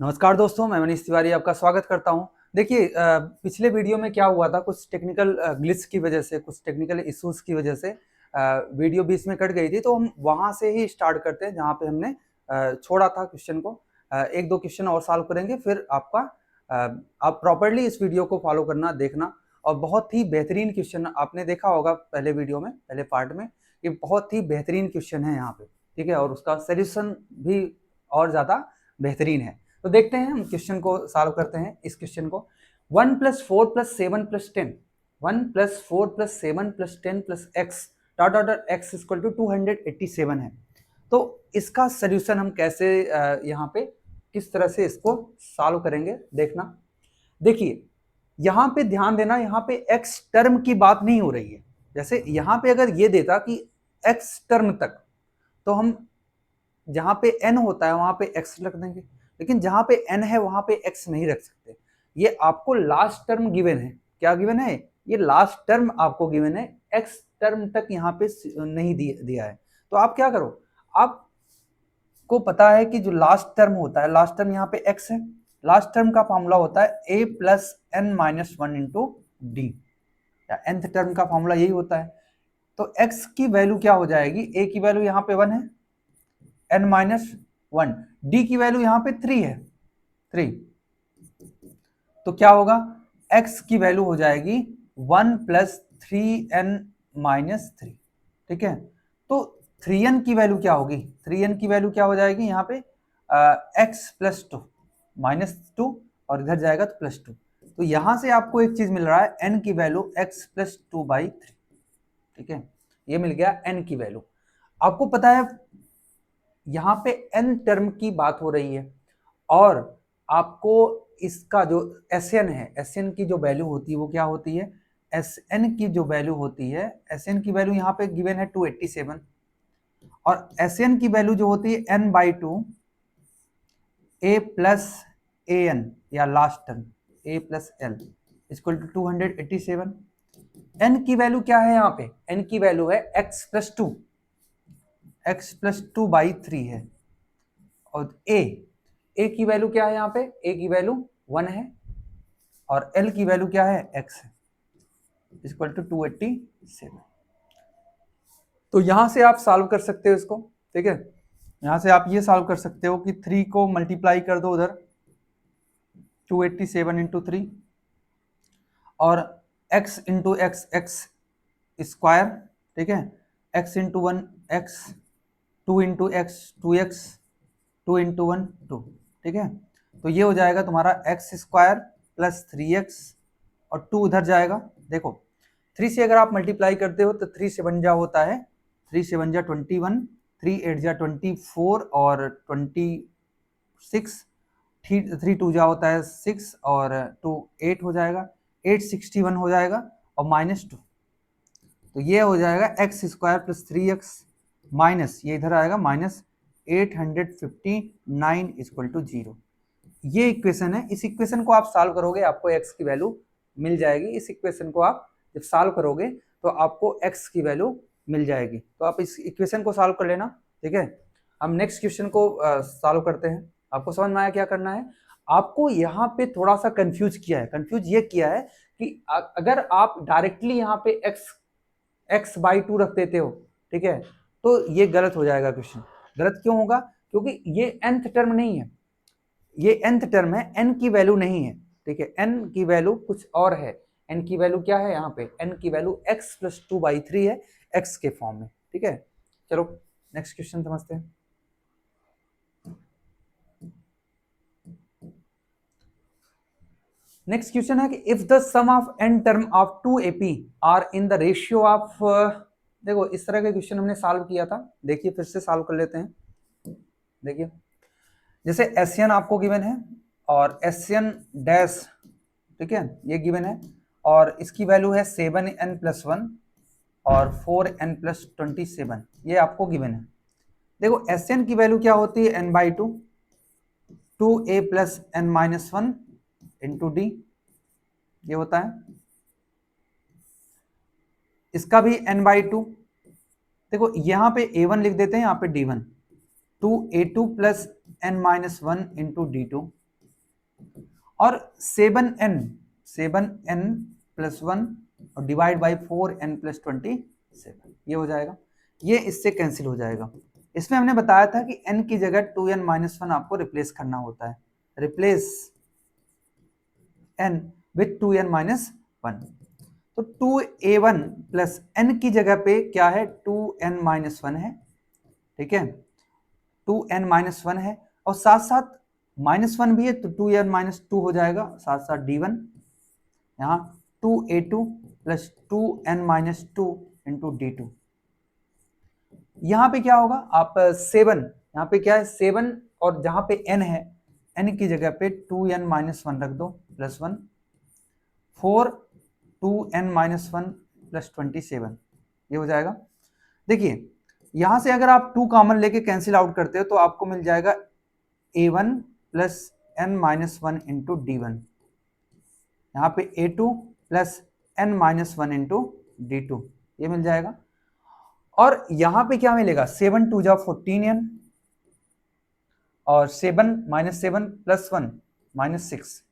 नमस्कार दोस्तों, मैं मनीष तिवारी आपका स्वागत करता हूं। देखिए, पिछले वीडियो में क्या हुआ था, कुछ टेक्निकल ग्लिच की वजह से, कुछ टेक्निकल इश्यूज की वजह से वीडियो बीच में कट गई थी। तो हम वहां से ही स्टार्ट करते हैं जहां पे हमने छोड़ा था क्वेश्चन को। एक दो क्वेश्चन और सॉल्व करेंगे, फिर आप प्रॉपरली इस वीडियो को फॉलो करना, देखना। और बहुत ही बेहतरीन क्वेश्चन आपने देखा होगा पहले वीडियो में, पहले पार्ट में, कि बहुत ही बेहतरीन क्वेश्चन है यहाँ पे, ठीक है। और उसका सोल्यूशन भी और ज्यादा बेहतरीन है। तो देखते हैं, हम क्वेश्चन को सॉल्व करते हैं। इस क्वेश्चन को 1 + 4 + 7 + 10, 1 + 4 + 7 + 10 + x डॉट डॉट x = 287 है। तो इसका सोल्यूशन हम कैसे यहाँ पे किस तरह से इसको सॉल्व करेंगे, देखना। देखिए, यहाँ पे ध्यान देना, यहाँ पे x टर्म की बात नहीं हो रही है। जैसे यहाँ पे अगर ये देता कि x टर्म तक, तो हम जहां पे n होता है वहां पे x रख देंगे, लेकिन जहां पे n है वहां पे x नहीं रख सकते। ये आपको लास्ट टर्म गिवन है। क्या गिवन है? ये लास्ट टर्म आपको गिवन है, x टर्म तक यहाँ पे नहीं दिया है। तो आप क्या करो, आपको पता है कि जो लास्ट टर्म होता है, लास्ट टर्म यहाँ पे x है। लास्ट टर्म का फॉर्मूला होता है a + n - 1 × d, या nth टर्म का फॉर्मूला यही होता है। तो x की वैल्यू क्या हो जाएगी? a की वैल्यू यहाँ पे 1 है, n - 1, d की वैल्यू यहां पे 3 है, 3। तो क्या होगा? x की वैल्यू हो जाएगी 1 + 3n - 3, ठीक है। तो 3n की वैल्यू क्या होगी? 3n की वैल्यू क्या हो जाएगी यहाँ पे? x + 2 -2, और इधर जाएगा तो +2। तो यहां से आपको एक चीज मिल रहा है, n की वैल्यू x + 2/3, ठीक है। ये मिल गया n की वैल्यू। आपको पता है यहाँ पे n टर्म की बात हो रही है, और आपको इसका जो Sn है, Sn की जो वैल्यू होती है वो क्या होती है? Sn की जो वैल्यू होती है, Sn की वैल्यू यहाँ पे गिवन है 287, और Sn की वैल्यू जो होती है n/2 a + an, या last term a + l = 287। n की वैल्यू क्या है यहाँ पे? n की वैल्यू है x + 2, x + 2/3 है। और a की वैल्यू क्या है यहाँ पे? a की वैल्यू 1 है, और l की वैल्यू क्या है? x है, = 287। तो यहां से आप सॉल्व कर सकते हो इसको, ठीक है। यहां से आप ये सॉल्व कर सकते हो कि 3 को मल्टीप्लाई कर दो उधर, 287 × 3, और x × x, x स्क्वायर, ठीक है। x × 1 x, 2 × x 2x, 2 × 1 2, ठीक है। तो ये हो जाएगा तुम्हारा x² + 3x, और 2 उधर जाएगा। देखो, 3 से अगर आप मल्टीप्लाई करते हो तो 3 से 1 जा होता है, 3 से 1 जा 21, 3 8 जा 24, और 26, 3 2 जा होता है 6, और 2 8 हो जाएगा, 8 61 हो जाएगा, और -2। तो ये हो जाएगा x² + 3x माइनस, ये इधर आएगा -859 = 0। ये इक्वेशन है। इस इक्वेशन को आप सॉल्व करोगे, आपको x की वैल्यू मिल जाएगी। इस इक्वेशन को आप जब सॉल्व करोगे तो आपको x की वैल्यू मिल जाएगी। तो आप इस इक्वेशन को सॉल्व कर लेना, ठीक है। हम नेक्स्ट क्वेश्चन को सॉल्व करते हैं। आपको समझ में आया क्या करना है? आपको यहाँ पे थोड़ा सा कंफ्यूज किया है। कंफ्यूज ये किया है कि अगर आप डायरेक्टली यहाँ पे x/2 रख देते हो, ठीक है, तो ये गलत हो जाएगा क्वेश्चन। गलत क्यों होगा? क्योंकि ये nth टर्म नहीं है, ये nth टर्म है, n की वैल्यू नहीं है, ठीक है। n की वैल्यू कुछ और है। n की वैल्यू क्या है यहाँ पे? n की वैल्यू x + 2/3 है, x के फॉर्म में, ठीक है। चलो नेक्स्ट क्वेश्चन समझते हैं। नेक्स्ट क्वेश्चन है कि if the sum of n term of 2 AP are in the ratio of, देखो इस तरह के क्वेश्चन हमने सॉल्व किया था। देखिए फिर से सॉल्व कर लेते हैं। देखिए, जैसे Sn आपको गिवन है, और Sn डैश, ठीक है, ये गिवन है, और इसकी वैल्यू है 7n + 1 और 4n + 27, ये आपको गिवन है। देखो Sn की वैल्यू क्या होती है? n/2, 2a + n - 1 × d, ये होता है। इसका भी n/2। देखो यहाँ पे a1 लिख देते हैं, यहाँ पे d1, 2a2 + n - 1 × d2, और 7n प्लस 1 और डिवाइड बाई 4n+27 ये हो जाएगा, ये इससे कैंसिल हो जाएगा। इसमें हमने बताया था कि n की जगह 2n-1 आपको रिप्लेस करना होता है, रिप्लेस n विथ 2n-1। तो 2a1 प्लस n की जगह पे क्या है, 2n-1 है, ठीक है, 2n-1 है, और साथ साथ -1 भी है तो 2n-2 हो जाएगा, साथ साथ d1, यहाँ 2a2 plus 2n-2 into d2। यहाँ पे क्या होगा, आप 7, यहाँ पे क्या है 7, और जहाँ पे n है, n की जगह पे 2n-1 रख दो प्लस 1, 4 2n-1 प्लस 27 ये हो जाएगा। देखिए यहां से अगर आप 2 कॉमन लेके कैंसिल आउट करते हो तो आपको मिल जाएगा a1 plus n-1 into d1, यहाँ पे a2 plus n-1 into d2 ये मिल जाएगा। और यहाँ पे क्या मिलेगा, 7 2 जा 14n, और 7 -7 प्लस 1 -6,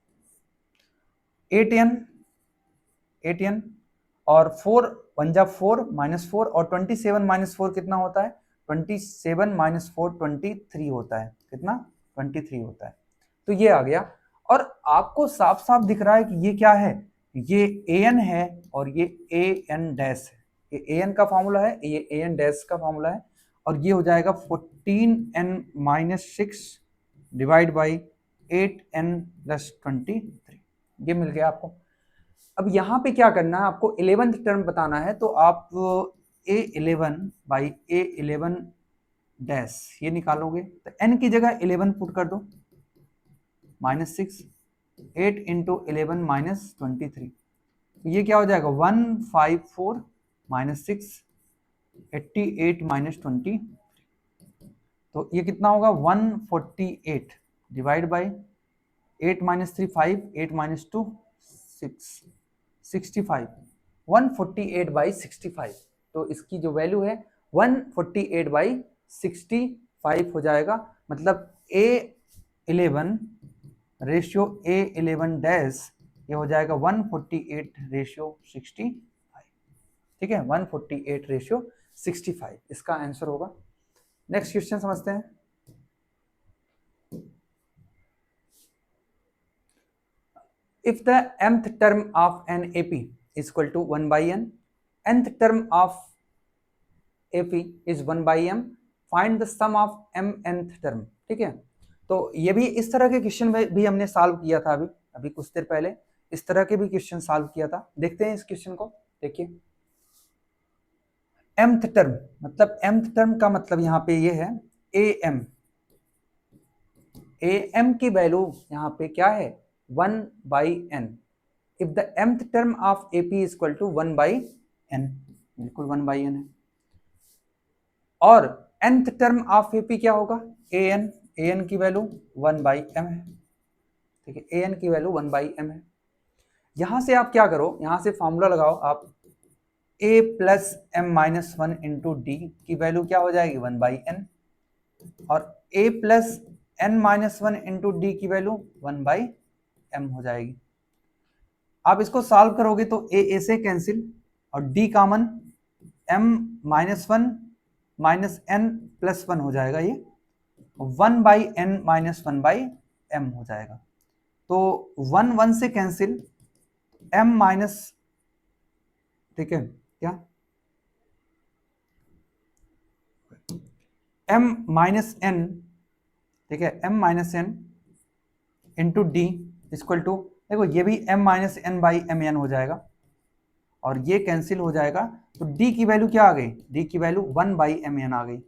8n, और 4 1 जा 4 -4, और 27 -4 कितना होता है, 27 -4 23 होता है, कितना 23 होता है। तो ये आ गया, और आपको साफ साफ दिख रहा है कि ये क्या है, ये an है और ये an डैश है, ये an का फॉर्मूला है, ये an डैश का फॉर्मूला है, और ये हो जाएगा 14n-6 डिवाइड बाई 8n+23 ये मिल गया आपको। अब यहाँ पे क्या करना है, आपको 11th टर्म बताना है, तो आप a11 बाई a11 डैश ये निकालोगे, तो n की जगह 11 पुट कर दो, -6, 8 इंटू 11 -23, तो ये क्या हो जाएगा 154 -6 88 -20, तो ये कितना होगा 148 डिवाइड बाई 8 -3 5 8 -2 6 65 148/65, तो इसकी जो वैल्यू है 148/65 हो जाएगा, मतलब a11 रेशियो a11 डैश ये हो जाएगा 148/65, ठीक है, 148/65 इसका आंसर होगा। नेक्स्ट क्वेश्चन समझते हैं। If the mth term of an AP is equal to 1 by n, nth term of AP is 1 by m, find the sum of m nth term, ठीक है। तो ये भी इस तरह के क्वेश्चन भी हमने सॉल्व किया था, अभी कुछ देर पहले इस तरह के भी क्वेश्चन सॉल्व किया था। देखते हैं इस क्वेश्चन को, देखिए mth टर्म, मतलब mth टर्म का मतलब यहाँ पे ये है am की वैल्यू यहाँ पे क्या है 1 by n, if the mth term of AP is equal to 1 by n, बिल्कुल 1 by n है, और nth term of AP क्या होगा an की वैल्यू 1 by m है, ठीक है, an की वैल्यू 1 by m है। यहां से आप क्या करो, यहां से फॉर्मूला लगाओ आप, a plus m-1 into D की वैल्यू क्या हो जाएगी 1 by n, और a plus n-1 into D की वैल्यू 1 by m हो जाएगी। आप इसको सॉल्व करोगे तो a से कैंसिल और d common, m-1 minus n plus 1 हो जाएगा, ये 1 by n minus 1 by m हो जाएगा। तो 1 1 से कैंसिल, m माइनस, ठीक है क्या, m माइनस n, ठीक है, m minus n into D equal to, देखो ये भी m minus n by M N हो जाएगा, और ये कैंसिल हो जाएगा, तो d की वैल्यू क्या आ गई, d की वैल्यू 1 बाई एम एन आ गई,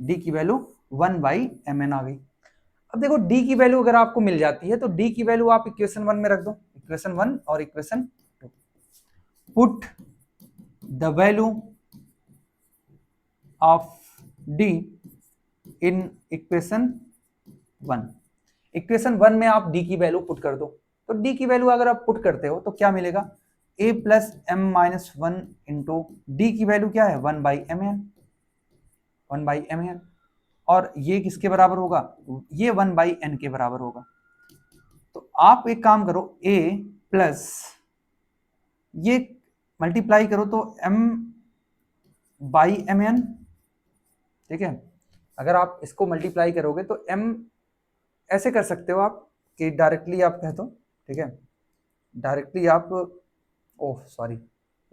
d की वैल्यू 1 बाई एम एन आ गई। अब देखो d की वैल्यू अगर आपको मिल जाती है तो d की वैल्यू आप इक्वेशन 1 में रख दो, इक्वेशन 1 और equation 2, put the value of d in equation 1, equation 1 में आप d की वैल्यू पुट कर दो, तो d की वैल्यू अगर आप पुट करते हो तो क्या मिलेगा, a plus m minus 1 into D की वैल्यू क्या है 1 by M N, 1 by M N, और ये किसके बराबर होगा, ये 1 बाई एन के बराबर होगा। तो आप एक काम करो, a प्लस ये मल्टीप्लाई करो तो m बाई एम एन, ठीक है। अगर आप इसको मल्टीप्लाई करोगे तो m ऐसे कर सकते हो आप कि डायरेक्टली आप कह दो, ठीक है, डायरेक्टली आप, ओह सॉरी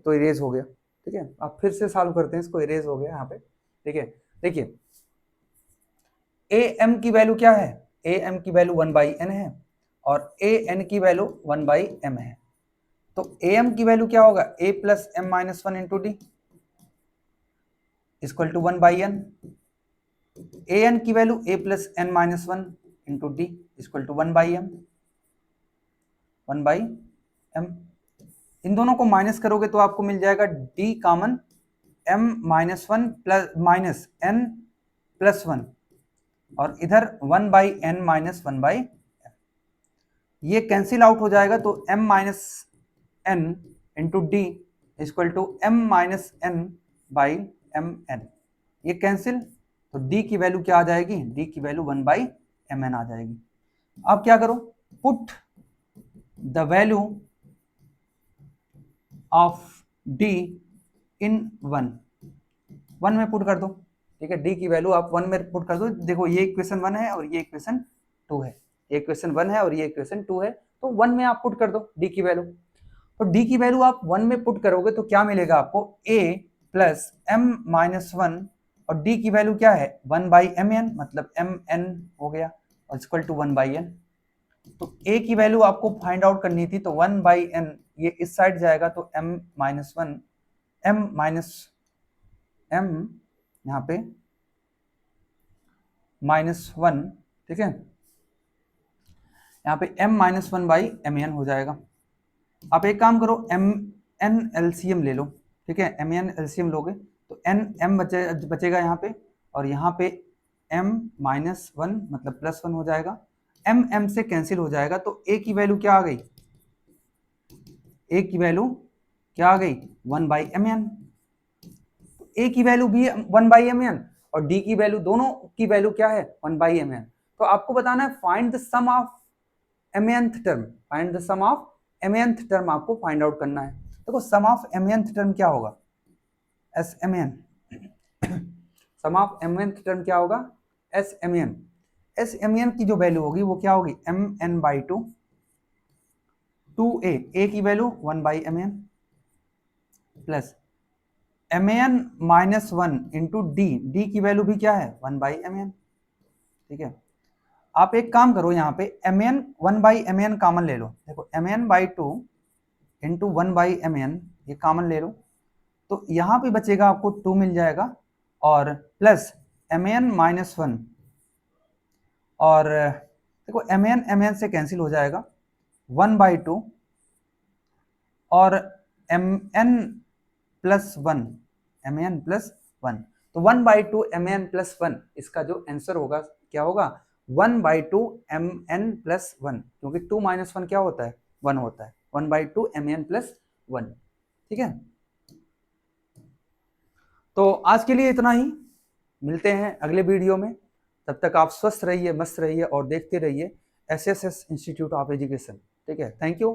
तो इरेज हो गया, ठीक है। आप फिर से सॉल्व करते हैं इसको, इरेज हो गया यहाँ पे, ठीक है। देखिए ए एम की वैल्यू क्या है, ए एम की वैल्यू 1/n है और ए एन की वैल्यू 1/m है। तो ए एम की वैल्यू क्या होगा, a plus M minus one into D equal to 1/n। A N की value a plus N minus one into D equal to 1/m, 1/m। इन दोनों को minus करोगे तो आपको मिल जाएगा d common m minus one plus minus n plus one, और इधर 1/n minus 1/m, ये कैंसिल आउट हो जाएगा तो m minus n into D equal to m minus n by M N. ये कैंसिल, तो d की वैल्यू क्या आ जाएगी, d की वैल्यू 1/mn आ जाएगी। अब क्या करो, put the value of d इन 1 में पुट कर दो, ठीक है। d की वैल्यू आप 1 में पुट कर दो। देखो ये इक्वेशन 1 है और ये इक्वेशन 2 है, ये इक्वेशन 1 है और ये इक्वेशन 2 है, तो 1 में आप पुट कर दो d की वैल्यू। तो d की वैल्यू आप 1 में पुट करोगे तो क्या मिलेगा आपको, a plus m minus one, और d की वैल्यू क्या है 1/mn, मतलब mn हो गया और इक्वल टू 1/n। तो a की वैल्यू आपको फाइंड आउट करनी थी, तो 1/n ये इस साइड जाएगा तो m minus one, m minus m यहाँ पे माइनस वन, ठीक है, यहाँ पे m माइनस 1/mn हो जाएगा। आप एक काम करो, mn LCM ले लो, ठीक है, mn LCM लोगे तो m बचेगा यहाँ पे, और यहाँ पे m माइनस वन मतलब प्लस वन हो जाएगा, m से कैंसिल हो जाएगा, तो a की वैल्यू क्या आ गई, a की वैल्यू क्या आ गई 1/mn। a की वैल्यू भी 1/mn और d की वैल्यू, दोनों की वैल्यू क्या है 1/mn। तो आपको बताना है find the sum of mnth term, find the sum of mnth term आपको फाइंड आउट करना है। देखो सम ऑफ mnth टर्म क्या होगा, SMN, sum of mnth term क्या होगा, SMN। SMN की जो वैल्यू होगी वो क्या होगी, mn/2, 2a, a की value 1/mn plus man minus one into D, D की वैल्यू भी क्या है 1/mn, ठीक है। आप एक काम करो, यहाँ पे mn 1/mn कॉमन ले लो, देखो mn/2 इंटू 1/mn ये कॉमन ले लो, तो यहाँ पे बचेगा आपको 2 मिल जाएगा, और प्लस mn माइनस वन, और देखो mn से कैंसिल हो जाएगा 1/2 और mn plus one, mn plus one, तो 1/2 mn प्लस वन, इसका जो आंसर होगा क्या होगा 1/2 mn प्लस वन, क्योंकि 2 माइनस वन क्या होता है 1 होता है, 1/2 mn प्लस वन, ठीक है। तो आज के लिए इतना ही, मिलते हैं अगले वीडियो में, तब तक आप स्वस्थ रहिए, मस्त रहिए और देखते रहिए SSS इंस्टीट्यूट ऑफ एजुकेशन, ठीक है। Thank you.